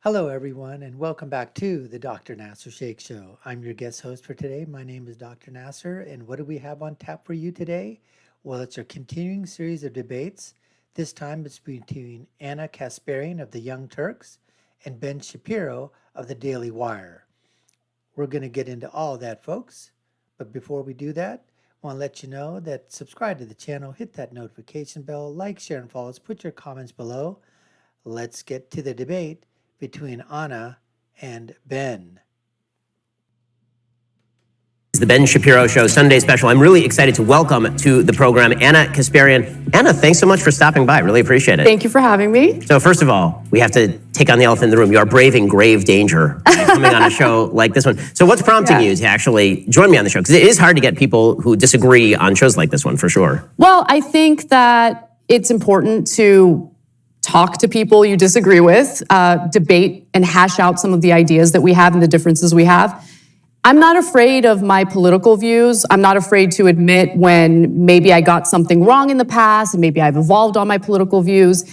Hello, everyone, and welcome back to the Dr. Nasir Shaikh Show. I'm your guest host for today. My name is Dr. Nasir, and what do we have on tap for you today? Well, it's a continuing series of debates. This time it's between Ana Kasparian of the Young Turks and Ben Shapiro of the Daily Wire. We're going to get into all of that, folks. But before we do that, I want to let you know that subscribe to the channel, hit that notification bell, like, share, and follow us. Put your comments below. Let's get to the debate between Ana and Ben. The Ben Shapiro Show Sunday special. I'm really excited to welcome to the program Ana Kasparian. Ana, thanks so much for stopping by. Really appreciate it. Thank you for having me. So first of all, we have to take on the elephant in the room. You are braving grave danger coming on a show like this one. So what's prompting you to actually join me on the show? Because it is hard to get people who disagree on shows like this one, for sure. Well, I think that it's important to talk to people you disagree with, debate and hash out some of the ideas that we have and the differences we have. I'm not afraid of my political views. I'm not afraid to admit when maybe I got something wrong in the past and maybe I've evolved on my political views.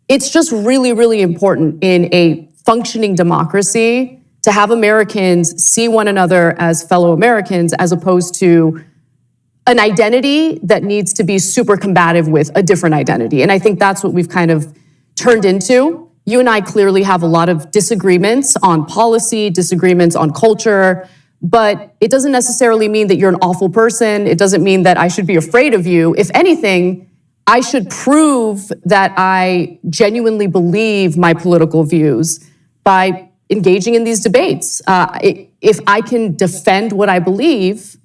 It's just really, really important in a functioning democracy to have Americans see one another as fellow Americans as opposed to an identity that needs to be super combative with a different identity. And I think that's what we've kind of turned into. You and I clearly have a lot of disagreements on policy, disagreements on culture, but it doesn't necessarily mean that you're an awful person. It doesn't mean that I should be afraid of you. If anything, I should prove that I genuinely believe my political views by engaging in these debates. If I can defend what I believe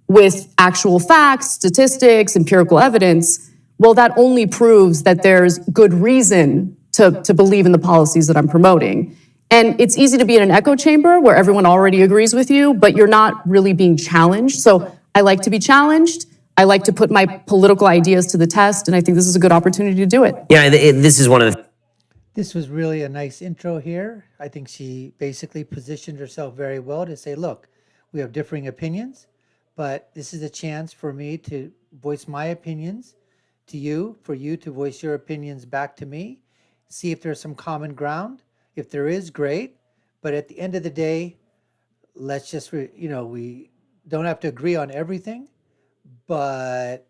with actual facts, statistics, empirical evidence, well, that only proves that there's good reason to believe in the policies that I'm promoting. And it's easy to be in an echo chamber where everyone already agrees with you, but you're not really being challenged. So I like to be challenged. I like to put my political ideas to the test, and I think this is a good opportunity to do it. Yeah, this is one of the... This was really a nice intro here. I think she basically positioned herself very well to say, look, we have differing opinions, but this is a chance for me to voice my opinions to you, for you to voice your opinions back to me, see if there's some common ground. If there is, great. But at the end of the day, let's just, we don't have to agree on everything, but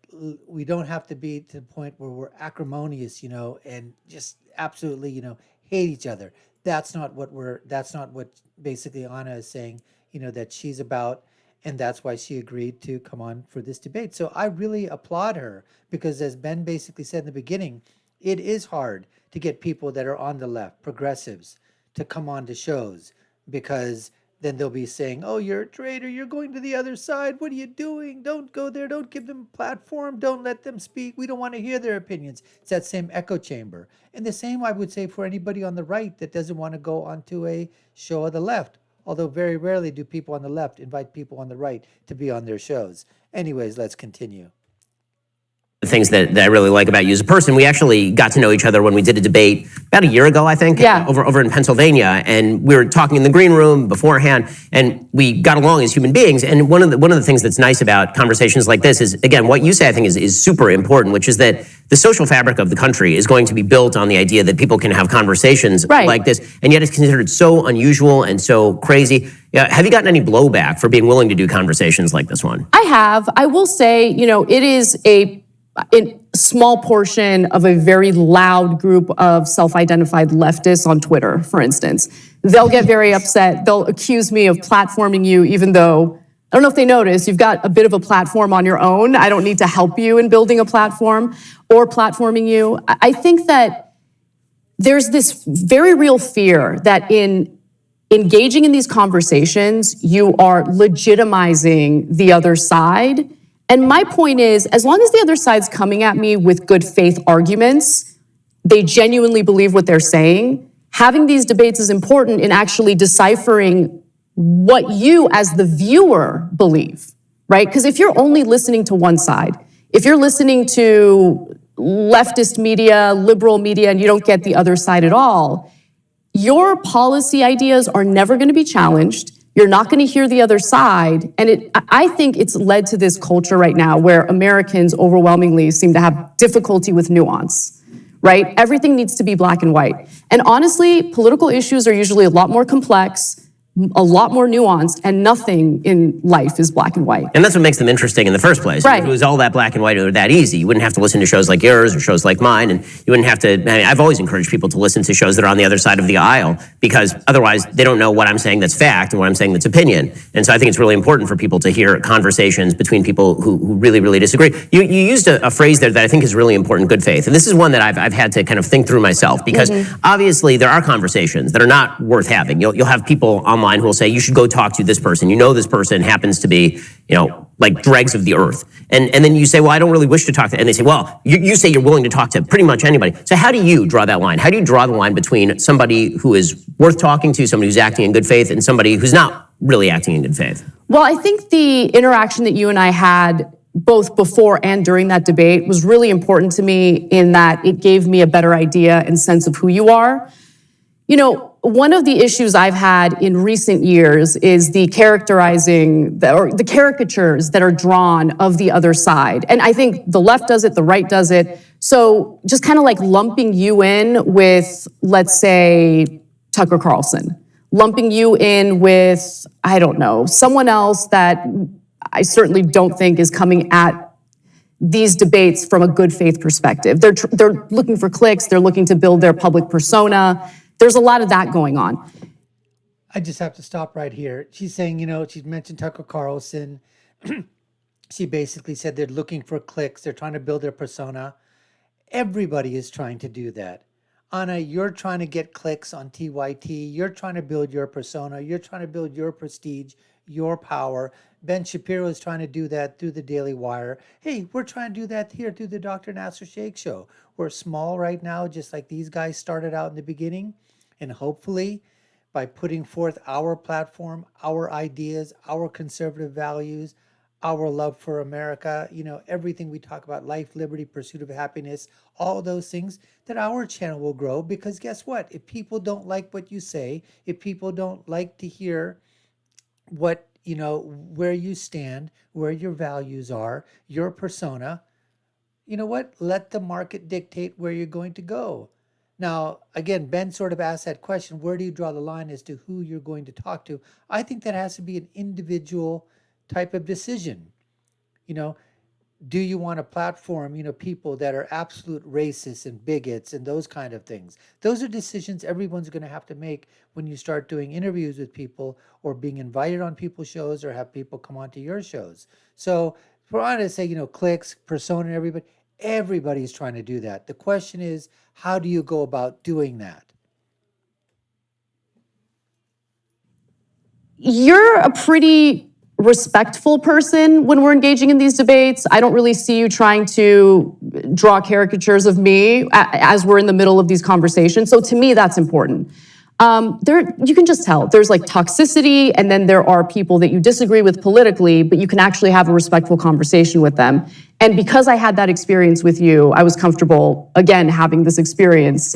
we don't have to be to the point where we're acrimonious, and just absolutely, hate each other. That's not what basically Ana is saying, that she's about. And that's why she agreed to come on for this debate. So I really applaud her because, as Ben basically said in the beginning, it is hard to get people that are on the left, progressives, to come on to shows because then they'll be saying, oh, you're a traitor. You're going to the other side. What are you doing? Don't go there. Don't give them a platform. Don't let them speak. We don't want to hear their opinions. It's that same echo chamber. And the same, I would say, for anybody on the right that doesn't want to go onto a show of the left. Although very rarely do people on the left invite people on the right to be on their shows. Anyways, let's continue. The things that I really like about you as a person. We actually got to know each other when we did a debate about a year ago, I think, over in Pennsylvania, and we were talking in the green room beforehand, and we got along as human beings. And one of the things that's nice about conversations like this is, again, what you say I think is super important, which is that the social fabric of the country is going to be built on the idea that people can have conversations like this, and yet it's considered so unusual and so crazy. Have you gotten any blowback for being willing to do conversations like this one? I have. I will say, it is a small portion of a very loud group of self-identified leftists on Twitter, for instance. They'll get very upset. They'll accuse me of platforming you, even though, I don't know if they notice, you've got a bit of a platform on your own. I don't need to help you in building a platform or platforming you. I think that there's this very real fear that in engaging in these conversations, you are legitimizing the other side. And my point is, as long as the other side's coming at me with good faith arguments, they genuinely believe what they're saying, having these debates is important in actually deciphering what you as the viewer believe, right? Because if you're only listening to one side, if you're listening to leftist media, liberal media, and you don't get the other side at all, your policy ideas are never going to be challenged. You're not going to hear the other side. And I think it's led to this culture right now where Americans overwhelmingly seem to have difficulty with nuance, right? Everything needs to be black and white. And honestly, political issues are usually a lot more complex, a lot more nuanced, and nothing in life is black and white. And that's what makes them interesting in the first place. Right. If it was all that black and white or that easy, you wouldn't have to listen to shows like yours or shows like mine, and you wouldn't have to, I've always encouraged people to listen to shows that are on the other side of the aisle, because otherwise they don't know what I'm saying that's fact and what I'm saying that's opinion. And so I think it's really important for people to hear conversations between people who really, really disagree. You used a phrase there that I think is really important, good faith. And this is one that I've had to kind of think through myself, because obviously there are conversations that are not worth having. You'll have people online who will say, you should go talk to this person. You know this person happens to be, like dregs of the earth. And then you say, well, I don't really wish to talk to, and they say, well, you say you're willing to talk to pretty much anybody. So how do you draw that line? How do you draw the line between somebody who is worth talking to, somebody who's acting in good faith, and somebody who's not really acting in good faith? Well, I think the interaction that you and I had both before and during that debate was really important to me, in that it gave me a better idea and sense of who you are. One of the issues I've had in recent years is the the caricatures that are drawn of the other side. And I think the left does it, the right does it. So just kind of like lumping you in with, let's say, Tucker Carlson, lumping you in with, I don't know, someone else that I certainly don't think is coming at these debates from a good faith perspective. They're looking for clicks, they're looking to build their public persona. There's a lot of that going on. I just have to stop right here. She's saying, she's mentioned Tucker Carlson. She basically said they're looking for clicks. They're trying to build their persona. Everybody is trying to do that. Ana, you're trying to get clicks on TYT. You're trying to build your persona. You're trying to build your prestige, your power. Ben Shapiro is trying to do that through the Daily Wire. Hey, we're trying to do that here through the Dr. Nasir Shaikh show. We're small right now, just like these guys started out in the beginning. And hopefully, by putting forth our platform, our ideas, our conservative values, our love for America, everything we talk about, life, liberty, pursuit of happiness, all those things, that our channel will grow. Because guess what? If people don't like what you say, if people don't like to hear what, where you stand, where your values are, your persona, you know what? Let the market dictate where you're going to go. Now, again, Ben sort of asked that question, where do you draw the line as to who you're going to talk to? I think that has to be an individual type of decision. Do you want to platform, people that are absolute racists and bigots and those kind of things? Those are decisions everyone's going to have to make when you start doing interviews with people, or being invited on people's shows, or have people come onto your shows. So for Ana to say, clicks, persona, everybody's trying to do that. The question is, how do you go about doing that? You're a pretty respectful person when we're engaging in these debates. I don't really see you trying to draw caricatures of me as we're in the middle of these conversations. So to me, that's important. You can just tell there's like toxicity, and then there are people that you disagree with politically, but you can actually have a respectful conversation with them. And because I had that experience with you, I was comfortable, again, having this experience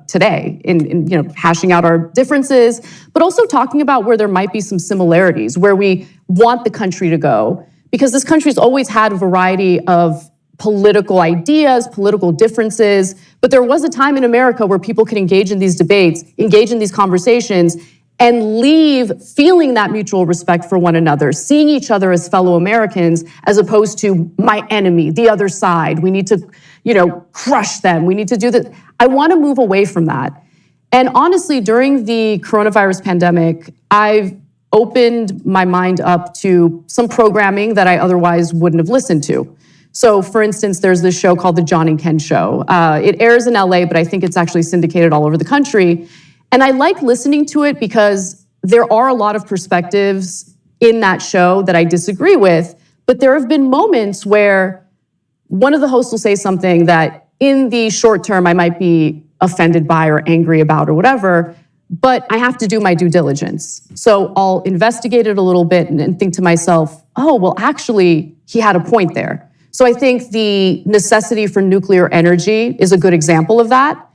today in hashing out our differences, but also talking about where there might be some similarities, where we want the country to go. Because this country's always had a variety of political ideas, political differences, but there was a time in America where people could engage in these debates, engage in these conversations, and leave feeling that mutual respect for one another, seeing each other as fellow Americans, as opposed to my enemy, the other side. We need to, crush them. We need to do this. I want to move away from that. And honestly, during the coronavirus pandemic, I've opened my mind up to some programming that I otherwise wouldn't have listened to. So, for instance, there's this show called The John and Ken Show. It airs in LA, but I think it's actually syndicated all over the country. And I like listening to it because there are a lot of perspectives in that show that I disagree with, but there have been moments where one of the hosts will say something that in the short term I might be offended by or angry about or whatever, but I have to do my due diligence. So I'll investigate it a little bit and think to myself, oh, well, actually, he had a point there. So I think the necessity for nuclear energy is a good example of that.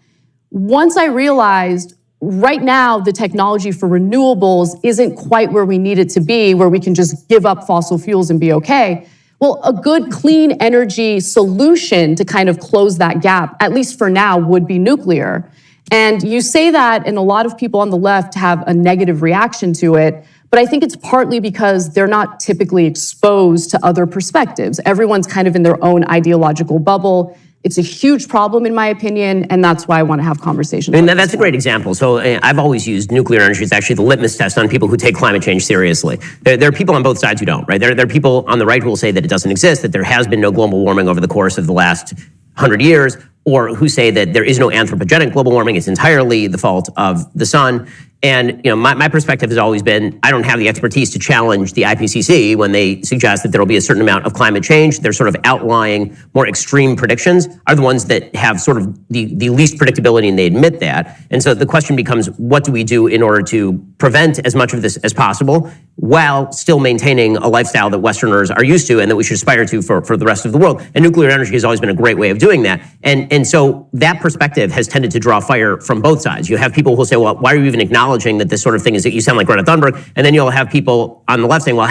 Once I realized right now the technology for renewables isn't quite where we need it to be, where we can just give up fossil fuels and be okay, Well, a good clean energy solution to kind of close that gap, at least for now, would be nuclear. And you say that, and a lot of people on the left have a negative reaction to it, but I think it's partly because they're not typically exposed to other perspectives. Everyone's kind of in their own ideological bubble. It's a huge problem, in my opinion, and that's why I want to have conversations. And that's a great example. So I've always used nuclear energy as actually the litmus test on people who take climate change seriously. There are people on both sides who don't, right? There are people on the right who will say that it doesn't exist, that there has been no global warming over the course of the last 100 years, or who say that there is no anthropogenic global warming, it's entirely the fault of the sun. And my perspective has always been, I don't have the expertise to challenge the IPCC when they suggest that there will be a certain amount of climate change. Their sort of outlying, more extreme predictions are the ones that have sort of the least predictability, and they admit that. And so the question becomes, what do we do in order to prevent as much of this as possible while still maintaining a lifestyle that Westerners are used to and that we should aspire to for the rest of the world? And nuclear energy has always been a great way of doing that. And so that perspective has tended to draw fire from both sides. You have people who say, well, why are you even acknowledging that this sort of thing is, that you sound like Greta Thunberg? And then you'll have people on the left saying, well,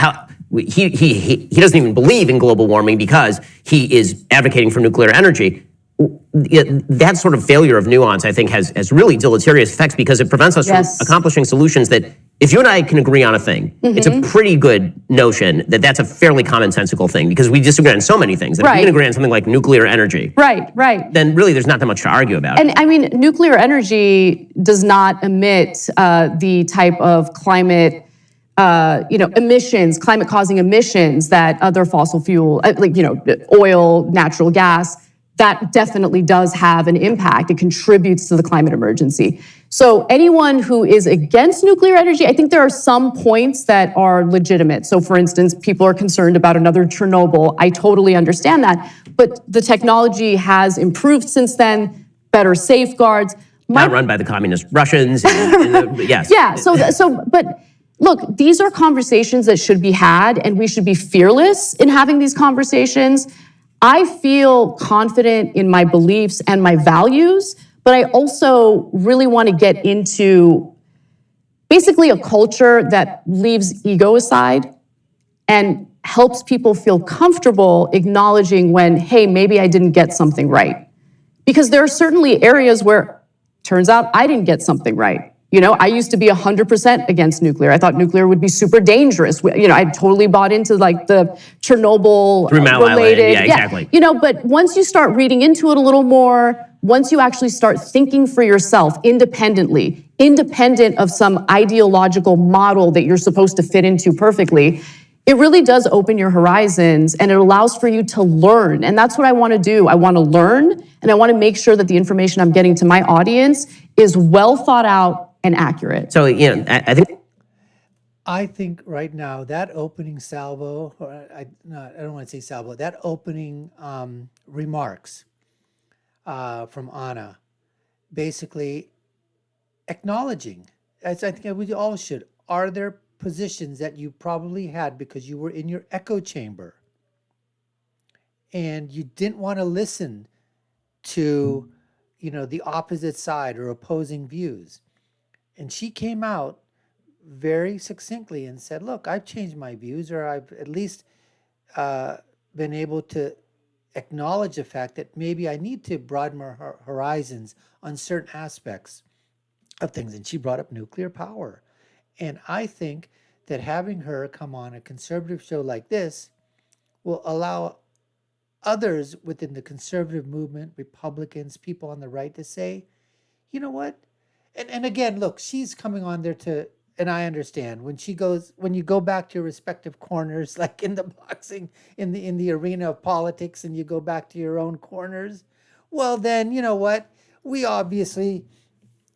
he doesn't even believe in global warming because he is advocating for nuclear energy. That sort of failure of nuance, I think, has really deleterious effects because it prevents us from accomplishing solutions that, if you and I can agree on a thing, it's a pretty good notion that that's a fairly commonsensical thing, because we disagree on so many things. That if we can agree on something like nuclear energy, then really there's not that much to argue about. And I mean, nuclear energy does not emit the type of climate emissions, climate-causing emissions that other fossil fuel, oil, natural gas, that definitely does have an impact. It contributes to the climate emergency. So anyone who is against nuclear energy, I think there are some points that are legitimate. So for instance, people are concerned about another Chernobyl. I totally understand that. But the technology has improved since then, better safeguards. Not run by the communist Russians. Yes. Yeah, but look, these are conversations that should be had, and we should be fearless in having these conversations. I feel confident in my beliefs and my values, but I also really want to get into basically a culture that leaves ego aside and helps people feel comfortable acknowledging when, hey, maybe I didn't get something right. Because there are certainly areas where, turns out, I didn't get something right. I used to be 100% against nuclear. I thought nuclear would be super dangerous. I totally bought into like the Chernobyl related. Yeah, exactly. But once you start reading into it a little more, once you actually start thinking for yourself independently, independent of some ideological model that you're supposed to fit into perfectly, it really does open your horizons, and it allows for you to learn. And that's what I want to do. I want to learn, and I want to make sure that the information I'm getting to my audience is well thought out and accurate. So, I think right now that opening salvo, or I don't want to say salvo, that opening remarks from Ana, basically acknowledging, as I think we all should, are there positions that you probably had because you were in your echo chamber and you didn't want to listen to, the opposite side or opposing views. And she came out very succinctly and said, look, I've changed my views, or I've at least been able to acknowledge the fact that maybe I need to broaden my horizons on certain aspects of things. And she brought up nuclear power. And I think that having her come on a conservative show like this will allow others within the conservative movement, Republicans, people on the right, to say, you know what? And again, look, she's coming on there to, and I understand when you go back to your respective corners, like in the boxing, in the arena of politics, and you go back to your own corners, well, then, you know what? We obviously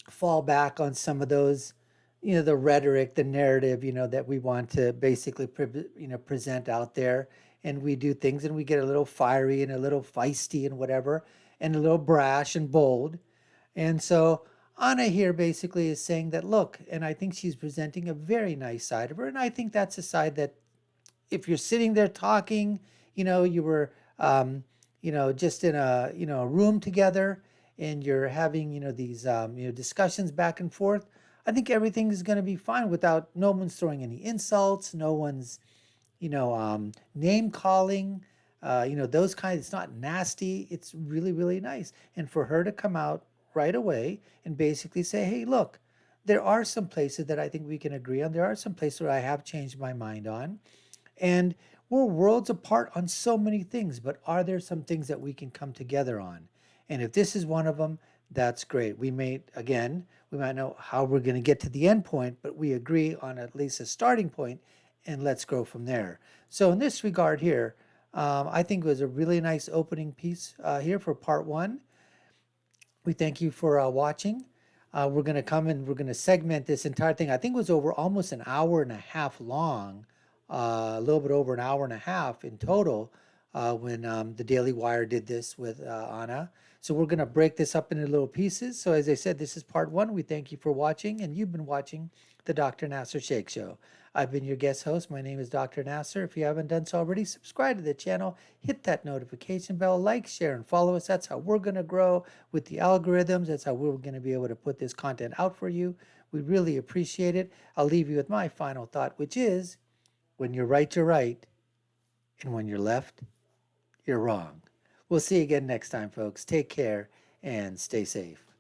fall back on some of those, the rhetoric, the narrative, that we want to basically, present out there. And we do things and we get a little fiery and a little feisty and whatever, and a little brash and bold. And so Ana here basically is saying that, look, and I think she's presenting a very nice side of her. And I think that's a side that if you're sitting there talking, you were, just in a room together and you're having, these, discussions back and forth, I think everything is going to be fine without no one's throwing any insults. No one's, name calling, those kinds. It's not nasty. It's really, really nice. And for her to come out right away and basically say, hey, look, there are some places that I think we can agree on. There are some places where I have changed my mind on. And we're worlds apart on so many things, but are there some things that we can come together on? And if this is one of them, that's great. We might know how we're going to get to the end point, but we agree on at least a starting point, and let's grow from there. So in this regard here, I think it was a really nice opening piece here for part one. We thank you for watching. We're going to come and we're going to segment this entire thing. I think it was over almost an hour and a half long, a little bit over an hour and a half in total when the Daily Wire did this with Ana. So we're going to break this up into little pieces. So as I said, this is part one. We thank you for watching, and you've been watching the Dr. Nasir Shaikh Show. I've been your guest host. My name is Dr. Nasir. If you haven't done so already, subscribe to the channel, hit that notification bell, like, share, and follow us. That's how we're going to grow with the algorithms. That's how we're going to be able to put this content out for you. We really appreciate it. I'll leave you with my final thought, which is, when you're right, you're right. And when you're left, you're wrong. We'll see you again next time, folks. Take care and stay safe.